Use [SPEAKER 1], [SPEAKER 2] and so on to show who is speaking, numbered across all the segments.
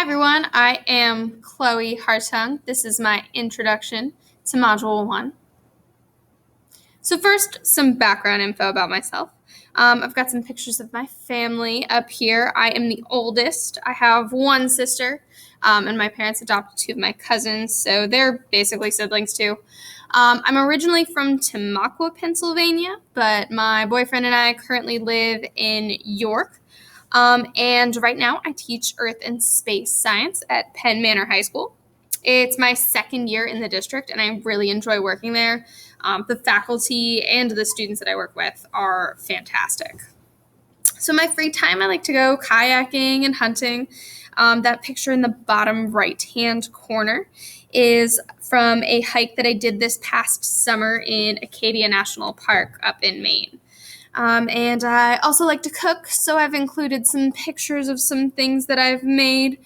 [SPEAKER 1] Hi everyone, I am Chloe Hartung. This is my introduction to Module 1. So first, some background info about myself. I've got some pictures of my family up here. I am the oldest. I have one sister, and my parents adopted two of my cousins, so they're basically siblings too. I'm originally from Tamaqua, Pennsylvania, but my boyfriend and I currently live in York. And right now I teach Earth and Space Science at Penn Manor High School. It's my second year in the district, and I really enjoy working there. The faculty and the students that I work with are fantastic. So my free time, I like to go kayaking and hunting. That picture in the bottom right-hand corner is from a hike that I did this past summer in Acadia National Park up in Maine. And I also like to cook, so I've included some pictures of some things that I've made.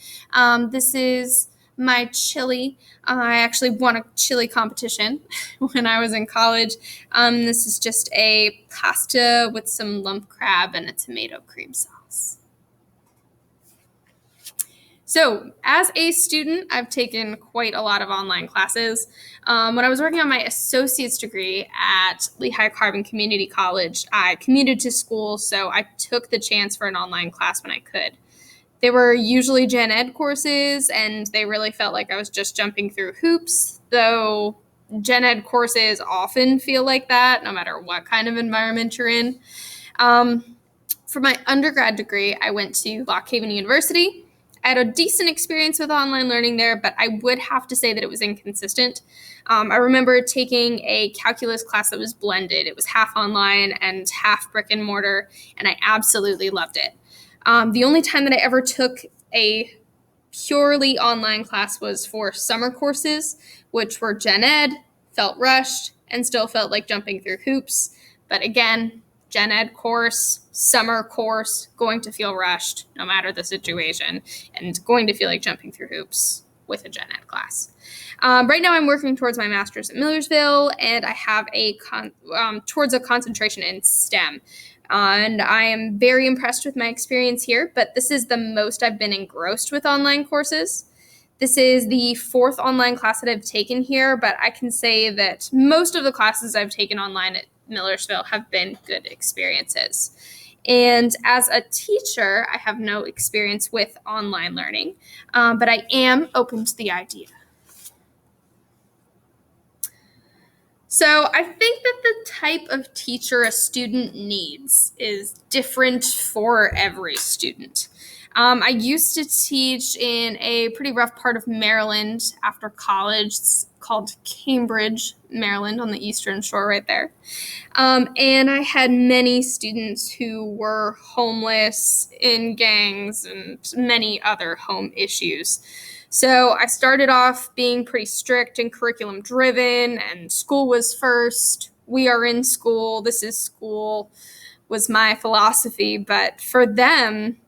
[SPEAKER 1] This is my chili. I actually won a chili competition when I was in college. This is just a pasta with some lump crab and a tomato cream sauce. So, as a student, I've taken quite a lot of online classes. When I was working on my associate's degree at Lehigh Carbon Community College, I commuted to school, so I took the chance for an online class when I could. They were usually gen ed courses, and they really felt like I was just jumping through hoops, though gen ed courses often feel like that, no matter what kind of environment you're in. For my undergrad degree, I went to Lock Haven University. I had a decent experience with online learning there, but I would have to say that it was inconsistent. I remember taking a calculus class that was blended. It was half online and half brick and mortar, and I absolutely loved it. The only time that I ever took a purely online class was for summer courses, which were gen ed, felt rushed, and still felt like jumping through hoops. But again, gen ed course, summer course, going to feel rushed no matter the situation, and going to feel like jumping through hoops with a gen ed class. Right now I'm working towards my master's at Millersville, and I have towards a concentration in STEM. And I am very impressed with my experience here, but this is the most I've been engrossed with online courses. This is the fourth online class that I've taken here, but I can say that most of the classes I've taken online at Millersville have been good experiences. And as a teacher, I have no experience with online learning, but I am open to the idea. So I think that the type of teacher a student needs is different for every student. I used to teach in a pretty rough part of Maryland after college. It's called Cambridge, Maryland, on the Eastern Shore right there. And I had many students who were homeless, in gangs, and many other home issues. So I started off being pretty strict and curriculum driven, and school was first. We are in school. This is school was my philosophy. But for them,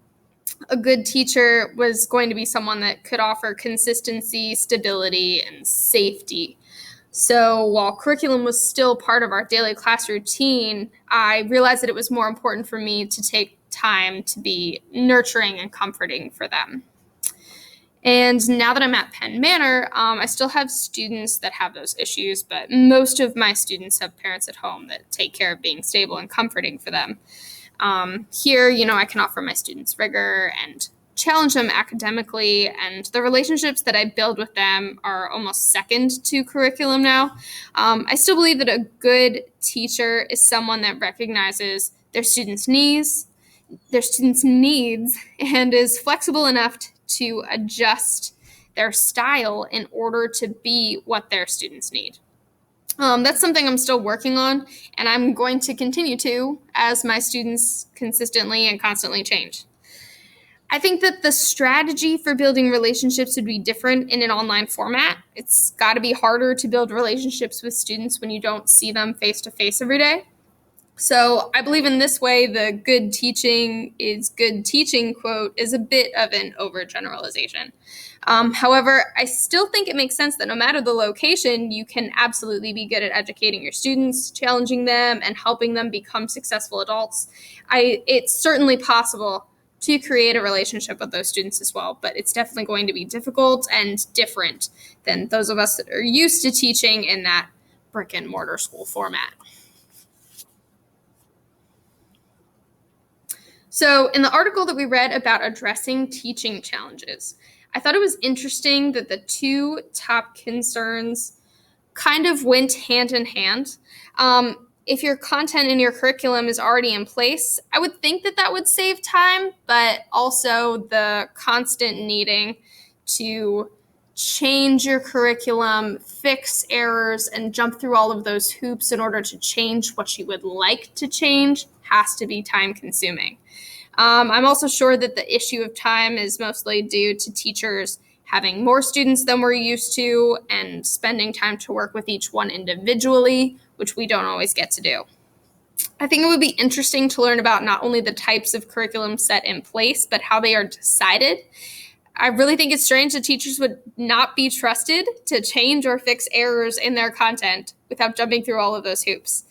[SPEAKER 1] a good teacher was going to be someone that could offer consistency, stability, and safety. So while curriculum was still part of our daily class routine, I realized that it was more important for me to take time to be nurturing and comforting for them. And now that I'm at Penn Manor, I still have students that have those issues, but most of my students have parents at home that take care of being stable and comforting for them. Here, I can offer my students rigor and challenge them academically, and the relationships that I build with them are almost second to curriculum now. I still believe that a good teacher is someone that recognizes their students' needs, and is flexible enough to adjust their style in order to be what their students need. That's something I'm still working on, and I'm going to continue to as my students consistently and constantly change. I think that the strategy for building relationships would be different in an online format. It's got to be harder to build relationships with students when you don't see them face to face every day. So I believe in this way, the good teaching is good teaching quote is a bit of an overgeneralization. However, I still think it makes sense that no matter the location, you can absolutely be good at educating your students, challenging them, and helping them become successful adults. It's certainly possible to create a relationship with those students as well. But it's definitely going to be difficult and different than those of us that are used to teaching in that brick and mortar school format. So in the article that we read about addressing teaching challenges, I thought it was interesting that the two top concerns kind of went hand in hand. If your content in your curriculum is already in place, I would think that that would save time, but also the constant needing to change your curriculum, fix errors, and jump through all of those hoops in order to change what you would like to change has to be time consuming. I'm also sure that the issue of time is mostly due to teachers having more students than we're used to and spending time to work with each one individually, which we don't always get to do. I think it would be interesting to learn about not only the types of curriculum set in place, but how they are decided. I really think it's strange that teachers would not be trusted to change or fix errors in their content without jumping through all of those hoops.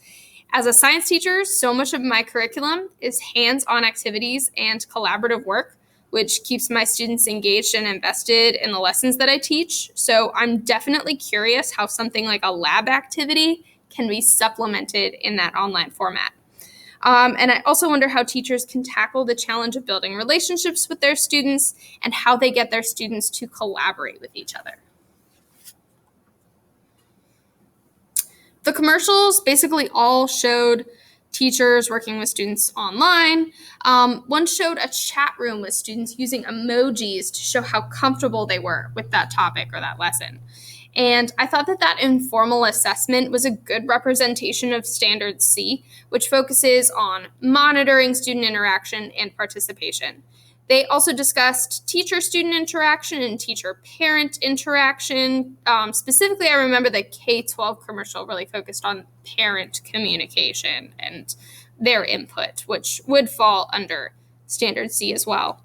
[SPEAKER 1] As a science teacher, so much of my curriculum is hands-on activities and collaborative work, which keeps my students engaged and invested in the lessons that I teach. So I'm definitely curious how something like a lab activity can be supplemented in that online format. And I also wonder how teachers can tackle the challenge of building relationships with their students and how they get their students to collaborate with each other. The commercials basically all showed teachers working with students online. One showed a chat room with students using emojis to show how comfortable they were with that topic or that lesson. And I thought that that informal assessment was a good representation of Standard C, which focuses on monitoring student interaction and participation. They also discussed teacher-student interaction and teacher-parent interaction. Specifically, I remember the K-12 commercial really focused on parent communication and their input, which would fall under Standard C as well.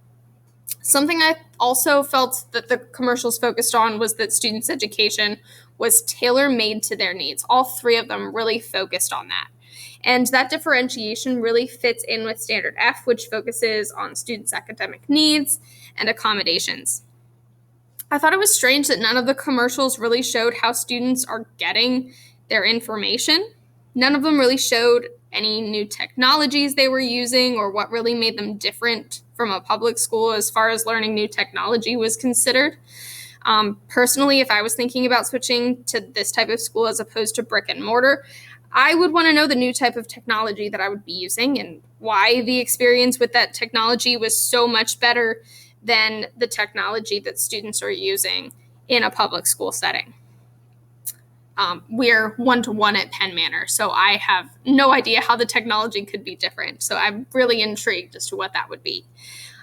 [SPEAKER 1] Something I also felt that the commercials focused on was that students' education was tailor-made to their needs. All three of them really focused on that. And that differentiation really fits in with Standard F, which focuses on students' academic needs and accommodations. I thought it was strange that none of the commercials really showed how students are getting their information. None of them really showed any new technologies they were using or what really made them different from a public school as far as learning new technology was considered. Personally, if I was thinking about switching to this type of school as opposed to brick and mortar, I would want to know the new type of technology that I would be using and why the experience with that technology was so much better than the technology that students are using in a public school setting. We're one-to-one at Penn Manor, so I have no idea how the technology could be different. So I'm really intrigued as to what that would be.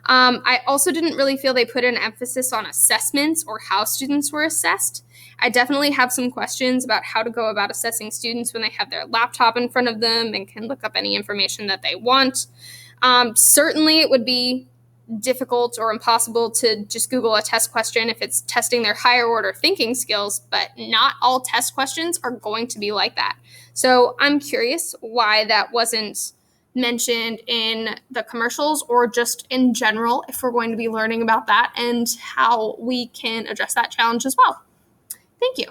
[SPEAKER 1] I also didn't really feel they put an emphasis on assessments or how students were assessed. I definitely have some questions about how to go about assessing students when they have their laptop in front of them and can look up any information that they want. Certainly it would be difficult or impossible to just Google a test question if it's testing their higher order thinking skills, but not all test questions are going to be like that. So I'm curious why that wasn't mentioned in the commercials or just in general, if we're going to be learning about that and how we can address that challenge as well. Thank you.